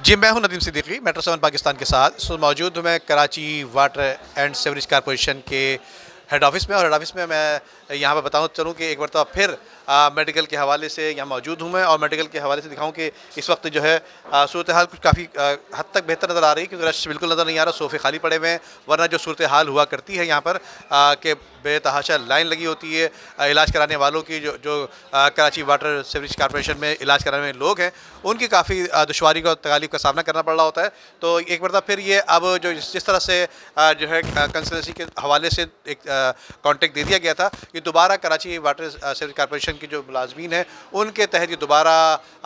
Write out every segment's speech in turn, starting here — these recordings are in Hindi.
जी, मैं हूं नदीम सिद्दीकी, मेट्रो 7 पाकिस्तान के साथ। मौजूद हूं मैं Karachi water and sewerage corporation के हेड ऑफ़िस में, और हेड ऑफ़िस में मैं यहाँ पर बताऊँ चलूँ कि एक मरतबा फिर मेडिकल के हवाले से यहाँ मौजूद हूँ मैं, और मेडिकल के हवाले से दिखाऊँ कि इस वक्त जो है सूरत हाल कुछ काफ़ी हद तक बेहतर नज़र आ रही है, क्योंकि रश बिल्कुल नज़र नहीं आ रहा, सोफ़े खाली पड़े हुए हैं। वरना जो सूरत हाल हुआ करती है यहाँ पर कि बेतहाशा लाइन लगी होती है इलाज कराने वालों की, जो जो कराची वाटर सीवरेज कॉरपोरेशन में इलाज कराने वाले लोग हैं, उनकी काफ़ी दुश्वारी और तकालीफ का सामना करना पड़ रहा होता है। तो एक मरतबा फिर ये अब जो जिस तरह से जो है कंसल्टेंसी के हवाले से एक कॉन्ट्रैक्ट दे दिया गया था, ये दोबारा कराची वाटर सीवरेज कॉरपोरेशन के जो मुलाजमीन हैं उनके तहत ये दोबारा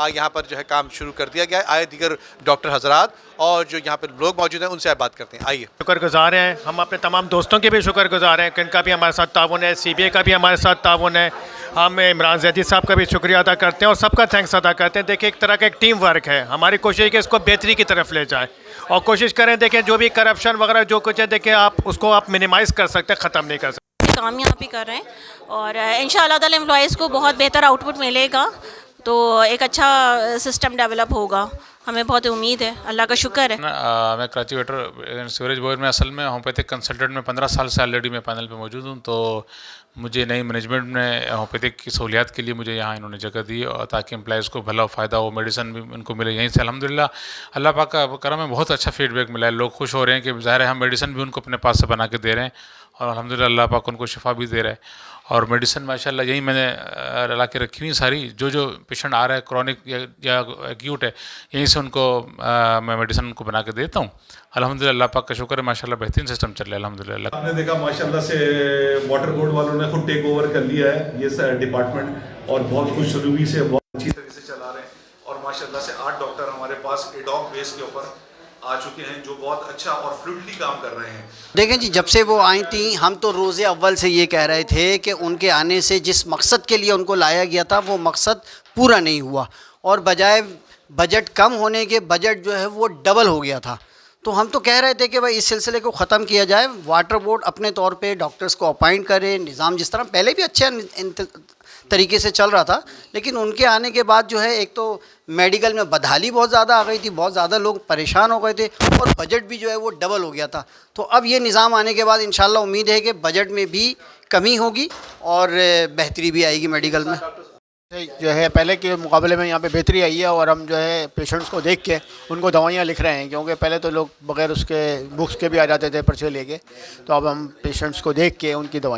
यहाँ पर जो है काम शुरू कर दिया गया है। आए दीगर डॉक्टर हजरात और जो यहाँ पर लोग मौजूद हैं उनसे आप बात करते हैं। आइए। शुक्रगुजार हैं, हम अपने तमाम दोस्तों के भी शुक्रगुजार हैं कि इनका भी हमारे साथ ताउन है, CBA का भी हमारे साथ ताउन है। हम इमरान जैदी साहब का भी शुक्रिया अदा करते हैं और सबका थैंक्स अदा करते हैं। देखिए, एक तरह का एक टीम वर्क है। हमारी कोशिश है कि इसको बेहतरी की तरफ ले जाए और कोशिश करें, देखें जो भी करप्शन वगैरह जो कुछ है, देखें आप उसको आप मिनिमाइज़ कर सकते हैं, ख़त्म नहीं कर सकते। काम यहाँ पे कर रहे हैं और इंशाअल्लाह ताला एम्प्लॉयज़ को बहुत बेहतर आउटपुट मिलेगा, तो एक अच्छा सिस्टम डेवलप होगा। हमें बहुत उम्मीद है, अल्लाह का शुक्र है। मैं कराची वाटर सीवरेज बोर्ड में असल में होम्योपैथिक कंसल्टेंट में 15 साल से ऑलरेडी मैं पैनल पे मौजूद हूँ। तो मुझे नई मैनेजमेंट ने होम्योपैथिक की सहूलियात के लिए मुझे यहाँ इन्होंने जगह दी, और ताकि एम्प्लॉयज़ को भला फ़ायदा हो, मेडिसिन भी उनको मिले यहीं से। अल्हम्दुलिल्लाह अल्लाह पाक का करम है, बहुत अच्छा फीडबैक मिला है। लोग खुश हो रहे हैं कि ज़ाहिर है हम मेडिसिन भी उनको अपने पास से बना के दे रहे हैं, और अल्हम्दुलिल्लाह अल्लाह पाक उनको शिफा भी दे रहा है। और मेडिसिन माशाल्लाह यही मैंने ला के रखी हुई सारी, जो पेशेंट आ रहा है क्रॉनिक या एक्यूट है, यहीं से उनको मैं मेडिसिन उनको बना के देता हूँ। अल्हम्दुलिल्लाह अल्लाह पाक का शुक्र है, माशाल्लाह बेहतरीन सिस्टम चल रहा है अल्हम्दुलिल्लाह। आपने देखा माशाल्लाह से वाटर बोर्ड वालों ने खुद टेक ओवर कर लिया है ये डिपार्टमेंट, और बहुत खुशरूबी से बहुत अच्छी तरह से चला रहे हैं। और माशाल्लाह से 8 डॉक्टर हमारे पास एडॉक बेस के ऊपर आ चुके हैं, जो बहुत अच्छा और फ्लूइडली काम कर रहे हैं। देखें जी, जब से वो आई थी हम तो रोज़े अव्वल से ये कह रहे थे कि उनके आने से जिस मकसद के लिए उनको लाया गया था वो मकसद पूरा नहीं हुआ, और बजाय बजट कम होने के बजट जो है वो डबल हो गया था। तो हम तो कह रहे थे कि भाई इस सिलसिले को ख़त्म किया जाए, वाटर बोर्ड अपने तौर पे डॉक्टर्स को अपॉइंट करे, निज़ाम जिस तरह पहले भी अच्छे तरीके से चल रहा था, लेकिन उनके आने के बाद जो है एक तो मेडिकल में बदहाली बहुत ज़्यादा आ गई थी, बहुत ज़्यादा लोग परेशान हो गए थे, और बजट भी जो है वो डबल हो गया था। तो अब ये निज़ाम आने के बाद इंशाल्लाह उम्मीद है कि बजट में भी कमी होगी और बेहतरी भी आएगी मेडिकल में। जो है पहले के मुकाबले में यहाँ पे बेहतरी आई है, और हम जो है पेशेंट्स को देख के उनको दवाइयाँ लिख रहे हैं, क्योंकि पहले तो लोग बगैर उसके बुक्स के भी आ जाते थे पर्चे लेके, तो अब हम पेशेंट्स को देख के उनकी दवाइयाँ